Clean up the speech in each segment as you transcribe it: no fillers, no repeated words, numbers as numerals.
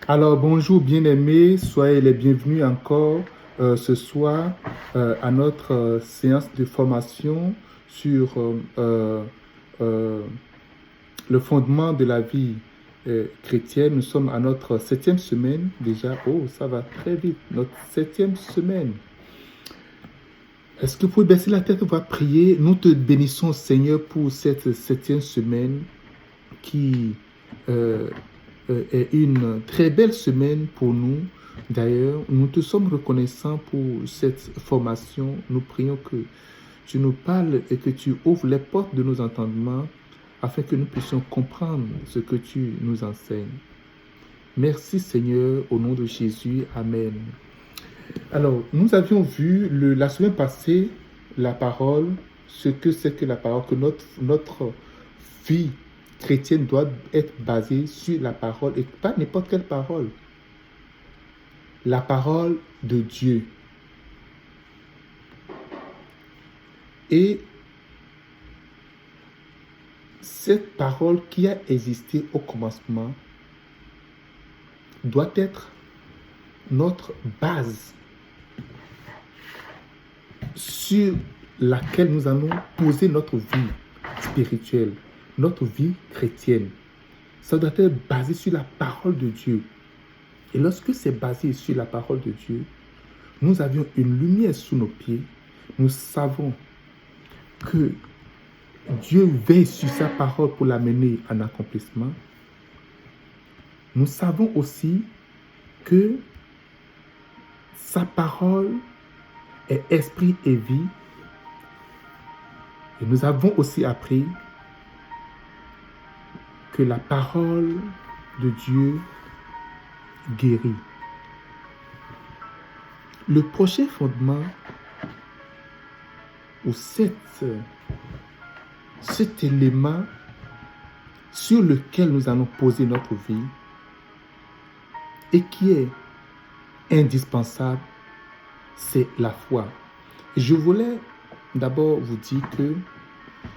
Alors, bonjour bien-aimés, soyez les bienvenus encore ce soir à notre séance de formation sur euh, le fondement de la vie chrétienne. Nous sommes à notre 7e semaine déjà. Oh, ça va très vite, notre 7e semaine. Est-ce que vous pouvez baisser la tête, on va prier. Nous te bénissons, Seigneur, pour cette 7e semaine qui euh, est une très belle semaine pour nous. D'ailleurs, nous te sommes reconnaissants pour cette formation. Nous prions que tu nous parles et que tu ouvres les portes de nos entendements afin que nous puissions comprendre ce que tu nous enseignes. Merci Seigneur, au nom de Jésus. Amen. Alors, nous avions vu la semaine passée la parole, ce que c'est que la parole, que notre vie chrétienne doit être basée sur la parole et pas n'importe quelle parole. La parole de Dieu. Et cette parole qui a existé au commencement doit être notre base sur laquelle nous allons poser notre vie spirituelle, notre vie chrétienne. Ça doit être basé sur la parole de Dieu. Et lorsque c'est basé sur la parole de Dieu, nous avions une lumière sous nos pieds. Nous savons que Dieu veille sur sa parole pour l'amener en accomplissement. Nous savons aussi que sa parole est esprit et vie. Et nous avons aussi appris que la parole de Dieu guérit. Le prochain fondement, ou cet élément sur lequel nous allons poser notre vie et qui est indispensable, c'est la foi. Je voulais d'abord vous dire que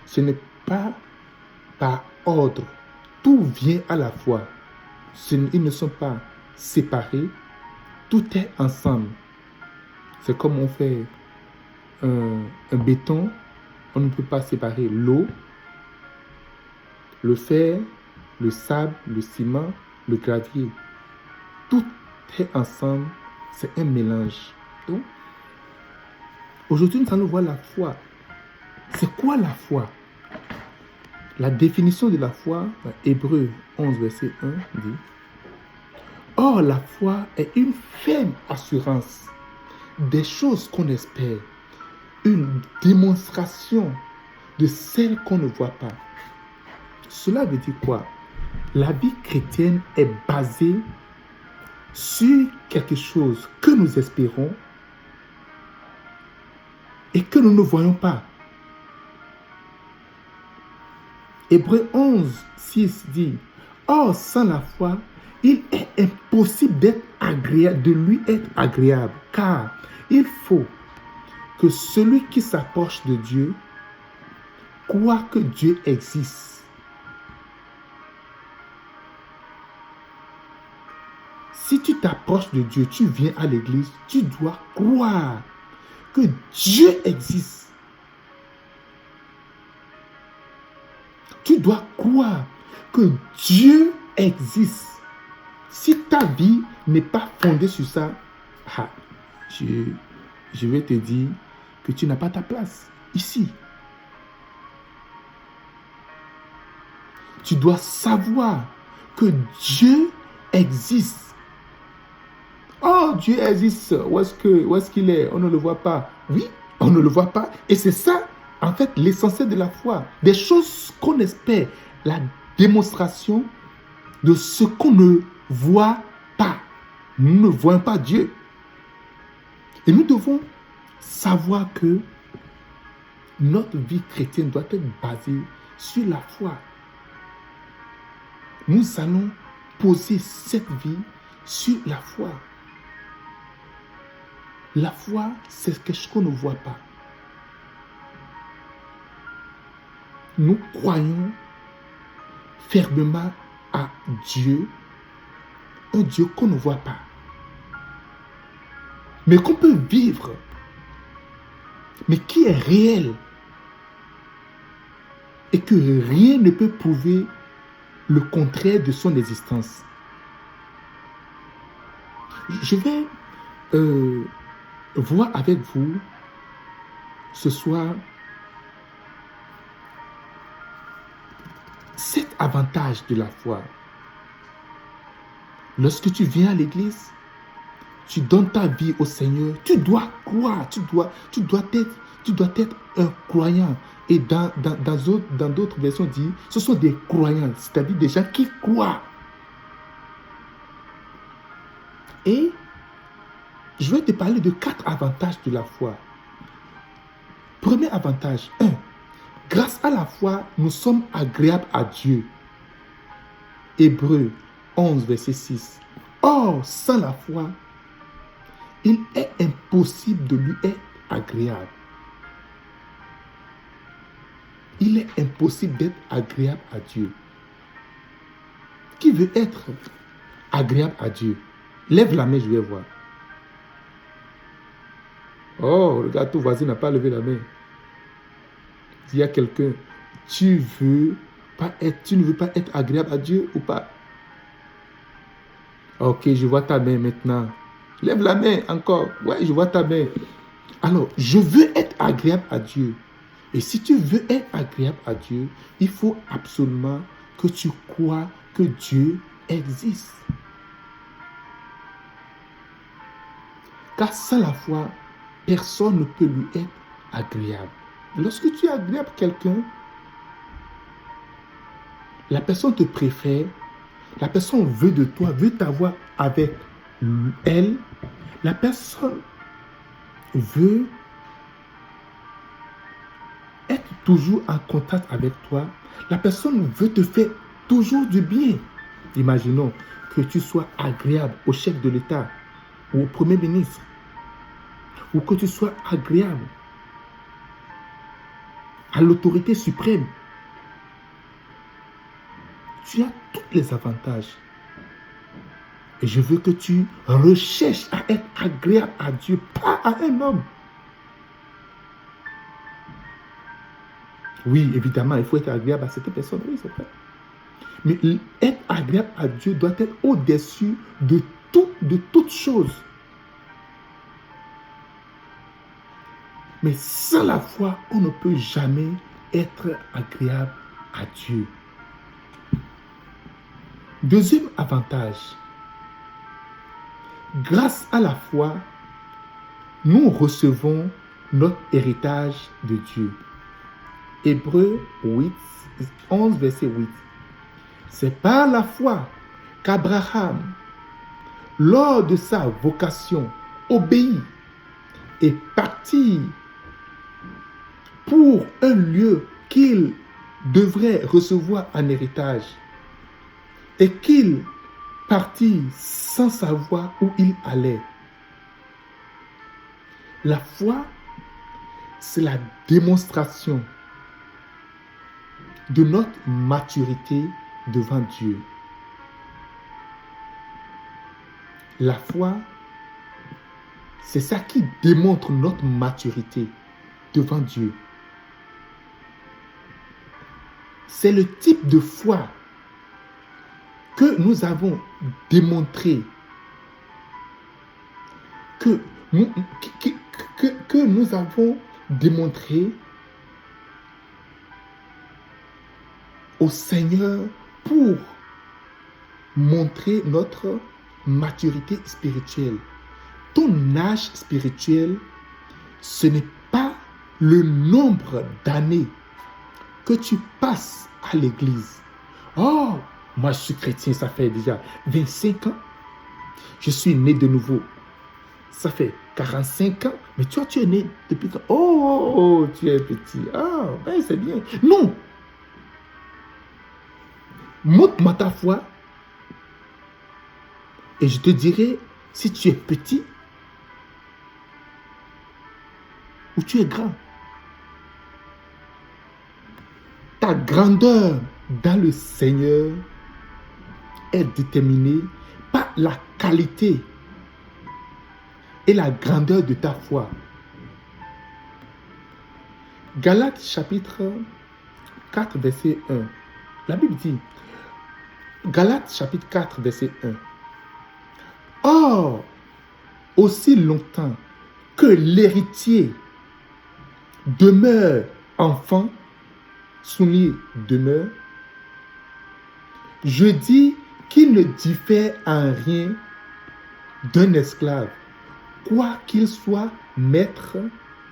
ce n'est pas par ordre. Tout vient à la fois. Ils ne sont pas séparés. Tout est ensemble. C'est comme on fait un béton. On ne peut pas séparer l'eau, le fer, le sable, le ciment, le gravier. Tout est ensemble. C'est un mélange. Donc, aujourd'hui, nous allons voir la foi. C'est quoi la foi? La définition de la foi, Hébreux 11, verset 1, dit: Or, la foi est une ferme assurance des choses qu'on espère, une démonstration de celles qu'on ne voit pas. Cela veut dire quoi? La vie chrétienne est basée sur quelque chose que nous espérons et que nous ne voyons pas. Hébreux 11, 6 dit: Or, sans la foi, il est impossible de lui être agréable, car il faut que celui qui s'approche de Dieu croit que Dieu existe. Si tu t'approches de Dieu, tu viens à l'église, tu dois croire que Dieu existe. Tu dois croire que Dieu existe. Si ta vie n'est pas fondée sur ça, je vais te dire que tu n'as pas ta place ici. Tu dois savoir que Dieu existe. Oh, Dieu existe. Où est-ce qu'il est? On ne le voit pas. Oui, on ne le voit pas. Et c'est ça, en fait, l'essentiel de la foi. Des choses qu'on espère. La démonstration de ce qu'on ne voit pas. Nous ne voyons pas Dieu. Et nous devons savoir que notre vie chrétienne doit être basée sur la foi. Nous allons poser cette vie sur la foi. La foi, c'est quelque chose qu'on ne voit pas. Nous croyons fermement à Dieu un Dieu qu'on ne voit pas, mais qu'on peut vivre, mais qui est réel, et que rien ne peut prouver le contraire de son existence. Je vais voir avec vous ce soir 7 avantages de la foi. Lorsque tu viens à l'église, tu donnes ta vie au Seigneur, tu dois croire, tu dois être un croyant. Et dans d'autres versions, dit, ce sont des croyants, c'est-à-dire des gens qui croient. Et je vais te parler de 4 avantages de la foi. Premier avantage, 1. Grâce à la foi, nous sommes agréables à Dieu. Hébreux 11, verset 6. Or, sans la foi, il est impossible de lui être agréable. Il est impossible d'être agréable à Dieu. Qui veut être agréable à Dieu? Lève la main, je vais voir. Oh, regarde, ton voisin n'a pas levé la main. S'il y a quelqu'un, tu ne veux pas être agréable à Dieu ou pas? Ok, je vois ta main maintenant. Lève la main encore. Ouais, je vois ta main. Alors, je veux être agréable à Dieu. Et si tu veux être agréable à Dieu, il faut absolument que tu crois que Dieu existe. Car sans la foi, personne ne peut lui être agréable. Lorsque tu es agréable à quelqu'un, la personne te préfère, la personne veut de toi, veut t'avoir avec elle, la personne veut être toujours en contact avec toi, la personne veut te faire toujours du bien. Imaginons que tu sois agréable au chef de l'État ou au Premier ministre, ou que tu sois agréable à l'autorité suprême. Tu as tous les avantages. Et je veux que tu recherches à être agréable à Dieu, pas à un homme. Oui, évidemment, il faut être agréable à cette personne, oui, c'est vrai. Mais être agréable à Dieu doit être au-dessus de toute chose. Mais sans la foi, on ne peut jamais être agréable à Dieu. Deuxième avantage, grâce à la foi, nous recevons notre héritage de Dieu. Hébreux 11, verset 8. C'est par la foi qu'Abraham, lors de sa vocation, obéit et partit pour un lieu qu'il devrait recevoir en héritage et qu'il partit sans savoir où il allait. La foi, c'est la démonstration de notre maturité devant Dieu. La foi, c'est ça qui démontre notre maturité devant Dieu. C'est le type de foi que nous avons démontré, que nous avons démontré au Seigneur pour montrer notre maturité spirituelle. Ton âge spirituel, ce n'est pas le nombre d'années que tu passes à l'église. Oh, moi je suis chrétien, ça fait déjà 25 ans. Je suis né de nouveau. Ça fait 45 ans. Mais toi, tu es né depuis quand? Oh, tu es petit. Ah, ben c'est bien. Non. Montre-moi ta foi. Et je te dirai si tu es petit ou tu es grand. Ta grandeur dans le Seigneur est déterminée pas la qualité et la grandeur de ta foi. Galates chapitre 4, verset 1. La Bible dit, Galates chapitre 4, verset 1. Or, aussi longtemps que l'héritier demeure enfant, soumis demeure, je dis qu'il ne diffère en rien d'un esclave, quoi qu'il soit maître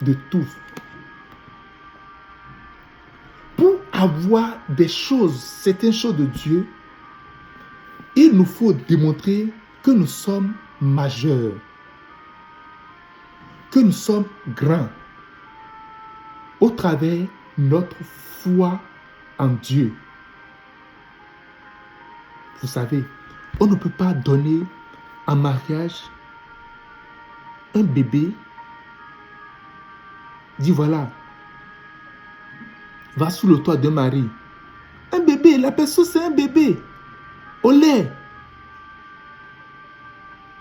de tous. Pour avoir des choses, certaines choses de Dieu, il nous faut démontrer que nous sommes majeurs, que nous sommes grands au travers de notre foi en Dieu. Vous savez, on ne peut pas donner en mariage un bébé, dit voilà, va sous le toit de Marie. Un bébé, la personne c'est un bébé, au lait.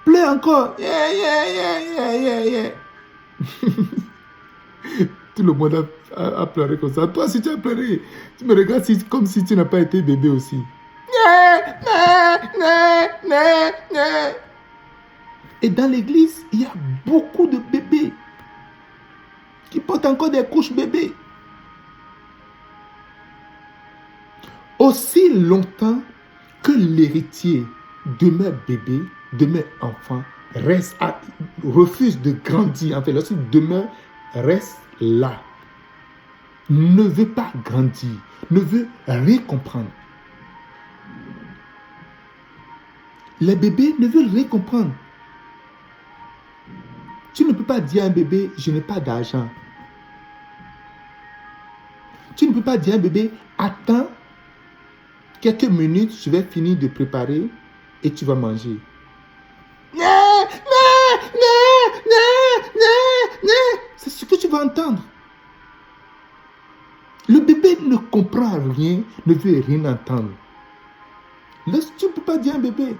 Pleure encore. Yeah, yeah, yeah, yeah, yeah, yeah. Tout le monde a pleuré comme ça. Toi, si tu as pleuré, tu me regardes comme si tu n'as pas été bébé aussi. Et dans l'église, il y a beaucoup de bébés qui portent encore des couches bébés. Aussi longtemps que l'héritier demeure bébé, demeure enfant, refuse de grandir. En fait, lorsqu'il demeure, reste là. Ne veut pas grandir, ne veut rien comprendre. Les bébés ne veulent rien comprendre. Tu ne peux pas dire à un bébé, je n'ai pas d'argent. Tu ne peux pas dire à un bébé, attends quelques minutes, je vais finir de préparer et tu vas manger. C'est ce que tu vas entendre. Le bébé ne comprend rien, ne veut rien entendre. Tu ne peux pas dire à un bébé,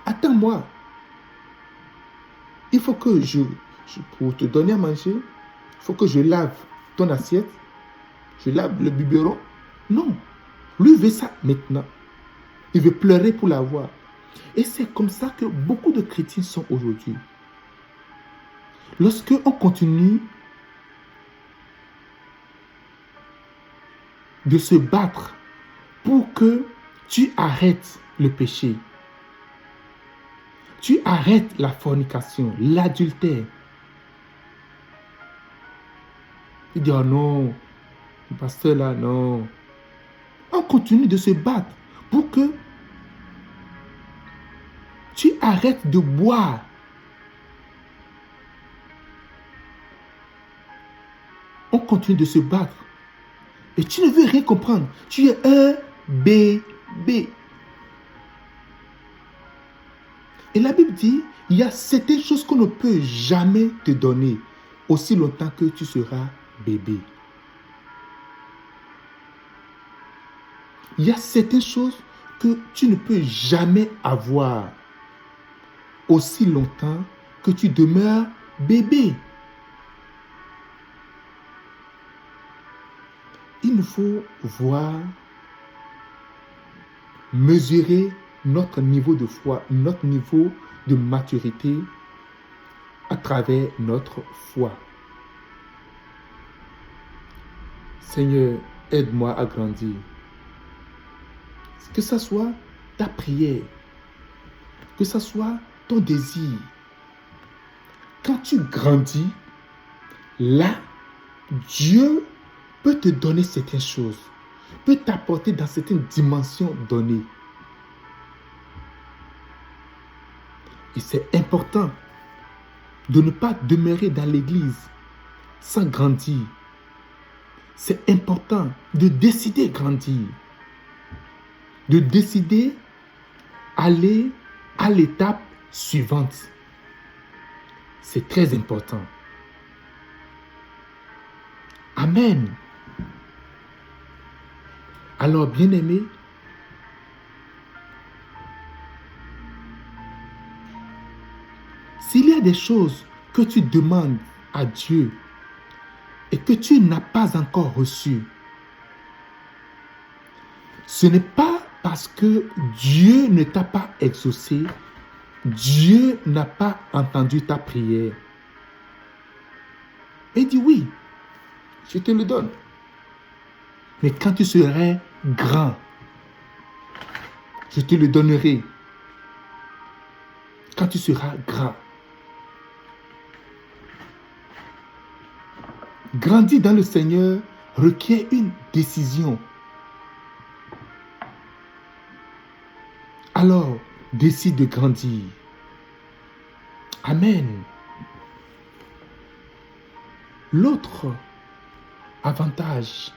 attends-moi. Il faut que pour te donner à manger, il faut que je lave ton assiette, je lave le biberon. Non, lui veut ça maintenant. Il veut pleurer pour l'avoir. Et c'est comme ça que beaucoup de chrétiens sont aujourd'hui. Lorsque on continue de se battre pour que tu arrêtes le péché, tu arrêtes la fornication, l'adultère. Tu dis, oh non, le pasteur là, non. On continue de se battre pour que tu arrêtes de boire. On continue de se battre. Et tu ne veux rien comprendre. Tu es un bébé. Et la Bible dit, il y a certaines choses qu'on ne peut jamais te donner aussi longtemps que tu seras bébé. Il y a certaines choses que tu ne peux jamais avoir aussi longtemps que tu demeures bébé. Il nous faut voir, mesurer notre niveau de foi, notre niveau de maturité à travers notre foi. Seigneur, aide-moi à grandir. Que ce soit ta prière, que ce soit ton désir. Quand tu grandis, là, Dieu peut te donner certaines choses, peut t'apporter dans certaines dimensions données. Et c'est important de ne pas demeurer dans l'église sans grandir. C'est important de décider de grandir, de décider aller à l'étape suivante. C'est très important. Amen. Alors, bien-aimés, S'il y a des choses que tu demandes à Dieu et que tu n'as pas encore reçues, ce n'est pas parce que Dieu ne t'a pas exaucé, Dieu n'a pas entendu ta prière. Et dit oui, je te le donne. Mais quand tu serais grand, je te le donnerai. Quand tu seras grand. Grandir dans le Seigneur requiert une décision. Alors, décide de grandir. Amen. L'autre avantage,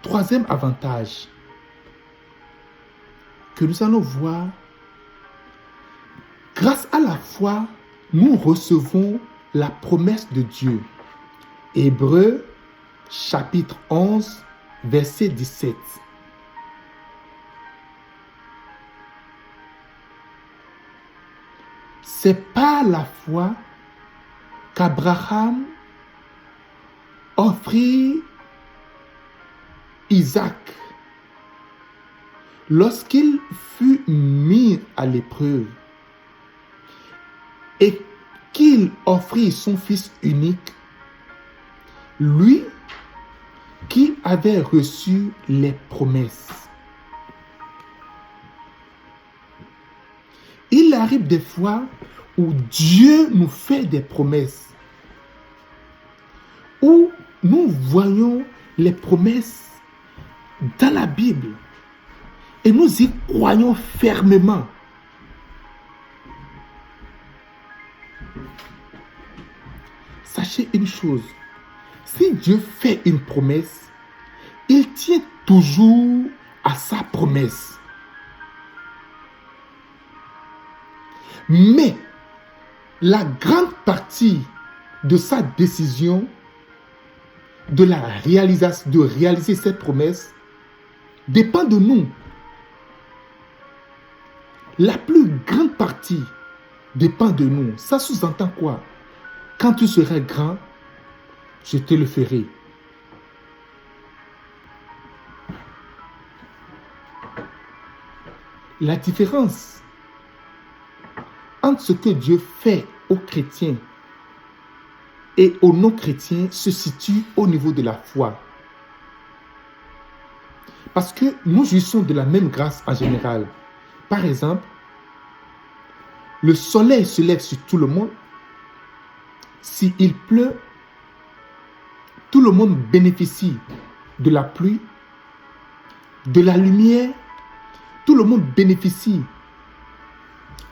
troisième avantage que nous allons voir, grâce à la foi, nous recevons la promesse de Dieu. Hébreux, chapitre 11, verset 17. C'est par la foi qu'Abraham offrit Isaac lorsqu'il fut mis à l'épreuve et qu'il offrit son fils unique, lui qui avait reçu les promesses. Il arrive des fois où Dieu nous fait des promesses, où nous voyons les promesses dans la Bible et nous y croyons fermement. Sachez une chose, si Dieu fait une promesse, il tient toujours à sa promesse. Mais la grande partie de sa décision de réaliser cette promesse dépend de nous. La plus grande partie dépend de nous. Ça sous-entend quoi? Quand tu seras grand, je te le ferai. La différence entre ce que Dieu fait aux chrétiens et aux non-chrétiens se situe au niveau de la foi. Parce que nous jouissons de la même grâce en général. Par exemple, le soleil se lève sur tout le monde. S'il pleut, tout le monde bénéficie de la pluie, de la lumière, tout le monde bénéficie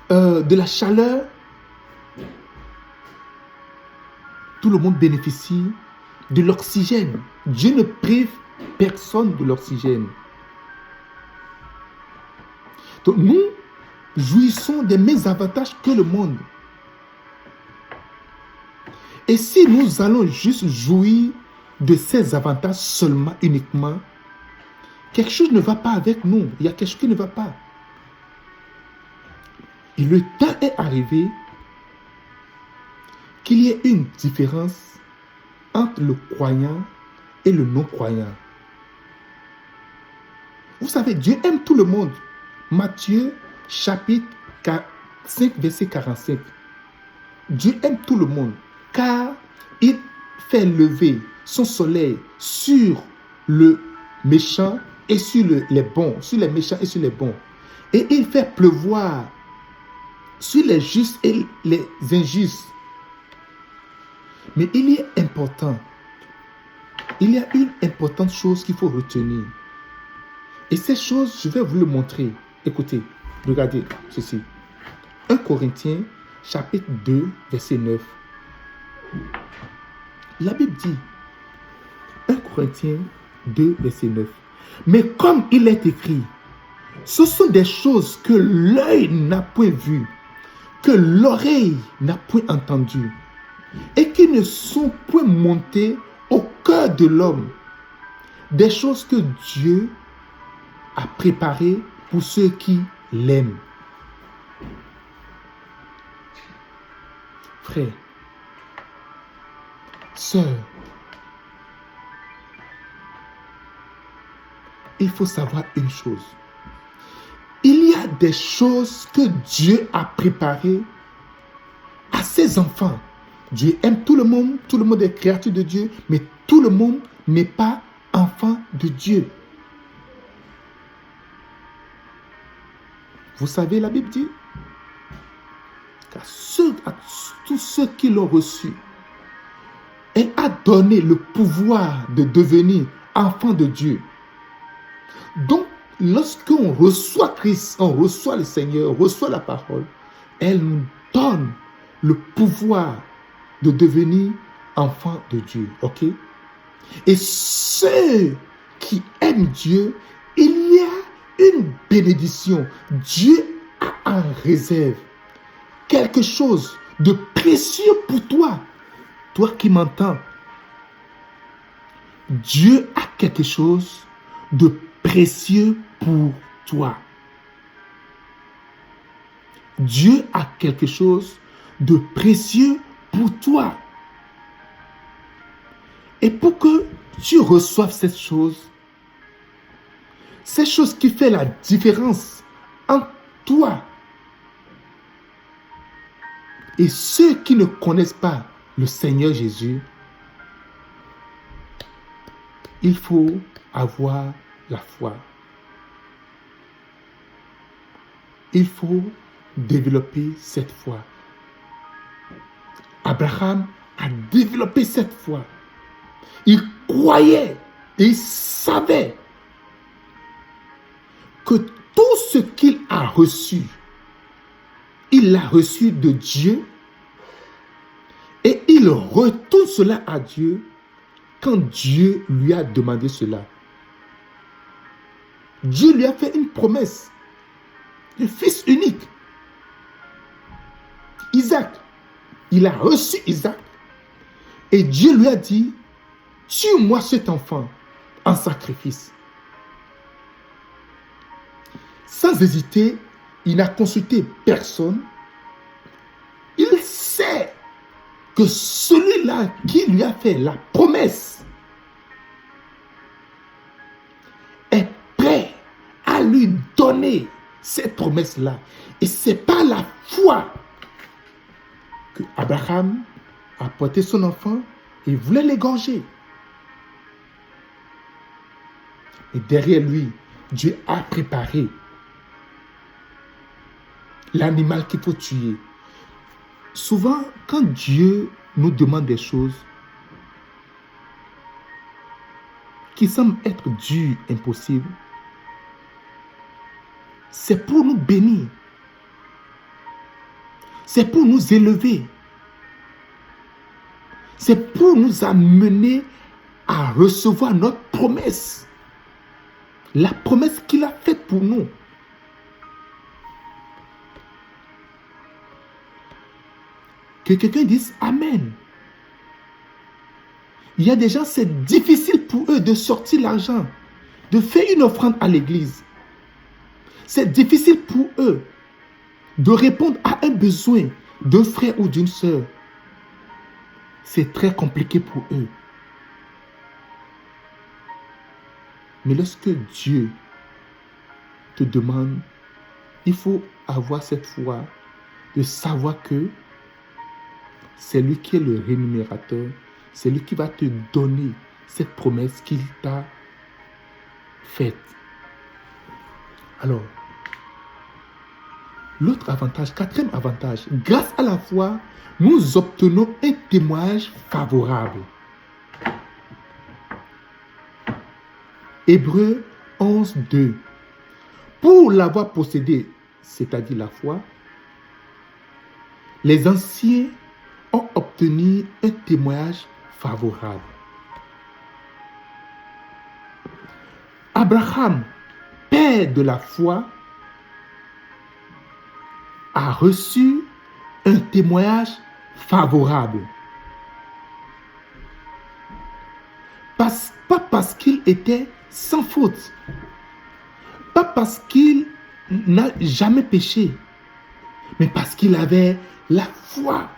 de la chaleur, tout le monde bénéficie de l'oxygène. Dieu ne prive personne de l'oxygène. Donc nous jouissons des mêmes avantages que le monde. Et si nous allons juste jouir de ces avantages seulement, uniquement, quelque chose ne va pas avec nous. Il y a quelque chose qui ne va pas. Et le temps est arrivé qu'il y ait une différence entre le croyant et le non-croyant. Vous savez, Dieu aime tout le monde. Matthieu, chapitre 5, verset 45. Dieu aime tout le monde, car il fait lever son soleil sur le méchant et sur les bons, sur les méchants et sur les bons. Et il fait pleuvoir sur les justes et les injustes. Mais il y a une importante chose qu'il faut retenir. Et cette chose, je vais vous le montrer. Écoutez, regardez ceci. 1 Corinthiens, chapitre 2, verset 9. La Bible dit, 1 Corinthiens 2, verset 9. Mais comme il est écrit, ce sont des choses que l'œil n'a point vues, que l'oreille n'a point entendues, et qui ne sont point montées au cœur de l'homme. Des choses que Dieu a préparées pour ceux qui l'aiment. Frère, sœur, il faut savoir une chose. Il y a des choses que Dieu a préparées à ses enfants. Dieu aime tout le monde est créature de Dieu, mais tout le monde n'est pas enfant de Dieu. Vous savez, la Bible dit qu'à tous ceux qui l'ont reçu, elle a donné le pouvoir de devenir enfant de Dieu. Donc, lorsqu'on reçoit Christ, on reçoit le Seigneur, on reçoit la parole, elle nous donne le pouvoir de devenir enfant de Dieu. Ok? Et ceux qui aiment Dieu, il y a une bénédiction. Dieu a en réserve quelque chose de précieux pour toi. Toi qui m'entends, Dieu a quelque chose de précieux pour toi. Dieu a quelque chose de précieux pour toi. Et pour que tu reçoives cette chose qui fait la différence entre toi et ceux qui ne connaissent pas le Seigneur Jésus, il faut avoir la foi. Il faut développer cette foi. Abraham a développé cette foi. Il croyait et il savait que tout ce qu'il a reçu, il l'a reçu de Dieu et il retourne cela à Dieu quand Dieu lui a demandé cela. Dieu lui a fait une promesse. Le fils unique, Isaac. Il a reçu Isaac. Et Dieu lui a dit, tue-moi cet enfant en sacrifice. Sans hésiter, il n'a consulté personne. Il sait que celui-là qui lui a fait la promesse est prêt à lui donner cette promesse-là. Et c'est par la foi que Abraham a porté son enfant et voulait l'égorger. Et derrière lui, Dieu a préparé l'animal qu'il faut tuer. Souvent, quand Dieu nous demande des choses qui semblent être dures, impossibles, c'est pour nous bénir. C'est pour nous élever. C'est pour nous amener à recevoir notre promesse. La promesse qu'il a faite pour nous. Que quelqu'un dise Amen. Il y a des gens, c'est difficile pour eux de sortir l'argent, de faire une offrande à l'église. C'est difficile pour eux de répondre à un besoin d'un frère ou d'une sœur. C'est très compliqué pour eux. Mais lorsque Dieu te demande, il faut avoir cette foi de savoir que c'est lui qui est le rémunérateur, c'est lui qui va te donner cette promesse qu'il t'a faite. Alors, l'autre avantage, quatrième avantage, grâce à la foi, nous obtenons un témoignage favorable. Hébreux 11, 2. Pour l'avoir possédé, c'est-à-dire la foi, les anciens ont obtenu un témoignage favorable. Abraham, père de la foi, a reçu un témoignage favorable. Pas parce qu'il était sans faute, pas parce qu'il n'a jamais péché, mais parce qu'il avait la foi.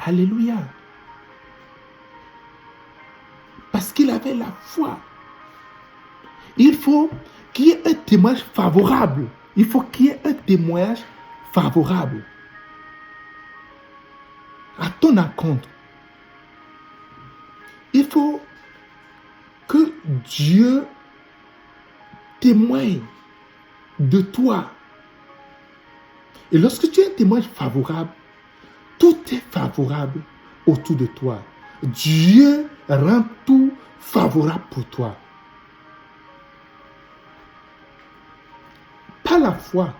Alléluia. Parce qu'il avait la foi. Il faut qu'il y ait un témoignage favorable. Il faut qu'il y ait un témoignage favorable à ton encontre. Il faut que Dieu témoigne de toi. Et lorsque tu as un témoignage favorable, tout est favorable autour de toi. Dieu rend tout favorable pour toi. Pas la foi.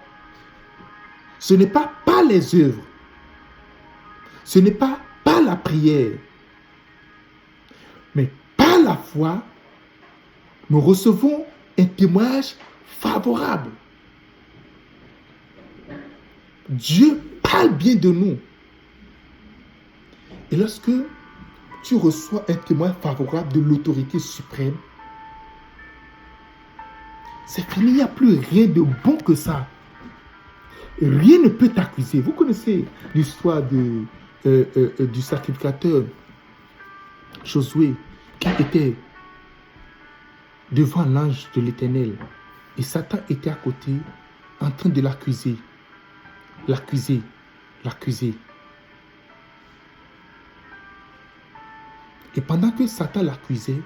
Ce n'est pas par les œuvres. Ce n'est pas par la prière. Mais par la foi, nous recevons un témoignage favorable. Dieu parle bien de nous. Et lorsque tu reçois un témoignage favorable de l'autorité suprême, c'est fini, il n'y a plus rien de bon que ça. Rien ne peut t'accuser. Vous connaissez l'histoire du sacrificateur Josué qui était devant l'ange de l'Éternel. Et Satan était à côté en train de l'accuser. L'accuser. Et pendant que Satan l'accusait,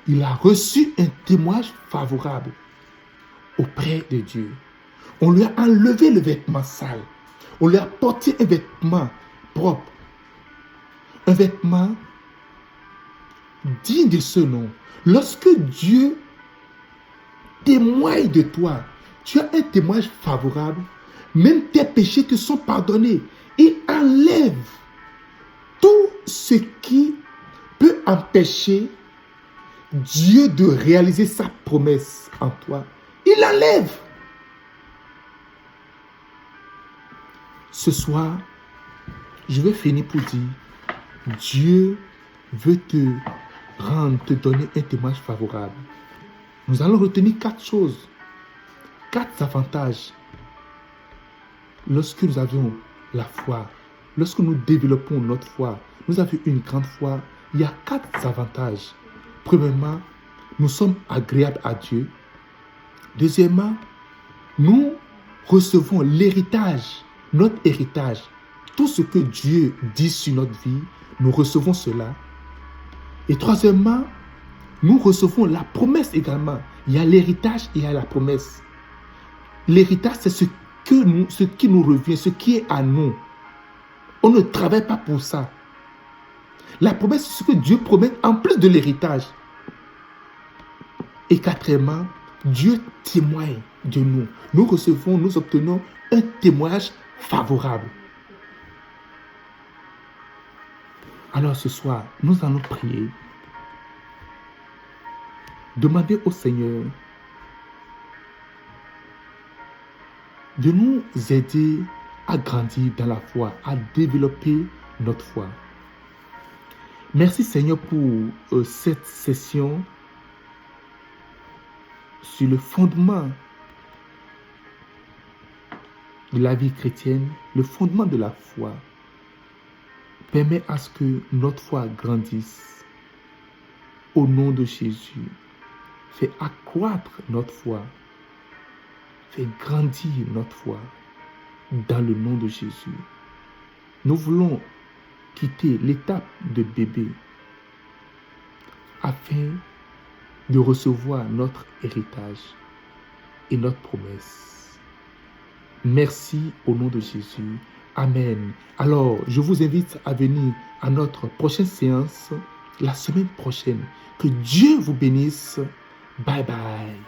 il a reçu un témoignage favorable auprès de Dieu. On lui a enlevé le vêtement sale. On lui a porté un vêtement propre. Un vêtement digne de ce nom. Lorsque Dieu témoigne de toi, tu as un témoignage favorable, même tes péchés te sont pardonnés. Il enlève tout ce qui peut empêcher Dieu de réaliser sa promesse en toi. Il enlève. Ce soir, je vais finir pour dire, Dieu veut te donner un témoignage favorable. Nous allons retenir 4 choses, 4 avantages. Lorsque nous avons la foi, lorsque nous développons notre foi, nous avons une grande foi, il y a 4 avantages. Premièrement, nous sommes agréables à Dieu. Deuxièmement, nous recevons l'héritage, notre héritage. Tout ce que Dieu dit sur notre vie, nous recevons cela. Et troisièmement, nous recevons la promesse également. Il y a l'héritage et il y a la promesse. L'héritage, c'est ce qui nous revient, ce qui est à nous. On ne travaille pas pour ça. La promesse, c'est ce que Dieu promet en plus de l'héritage. Et quatrièmement, Dieu témoigne de nous. Nous obtenons un témoignage favorable. Alors ce soir, nous allons prier. Demander au Seigneur de nous aider à grandir dans la foi, à développer notre foi. Merci Seigneur pour cette session sur le fondement de la vie chrétienne, le fondement de la foi. Permets à ce que notre foi grandisse. Au nom de Jésus, fais accroître notre foi. Fais grandir notre foi dans le nom de Jésus. Nous voulons quitter l'étape de bébé afin de recevoir notre héritage et notre promesse. Merci au nom de Jésus. Amen. Alors, je vous invite à venir à notre prochaine séance la semaine prochaine. Que Dieu vous bénisse. Bye bye.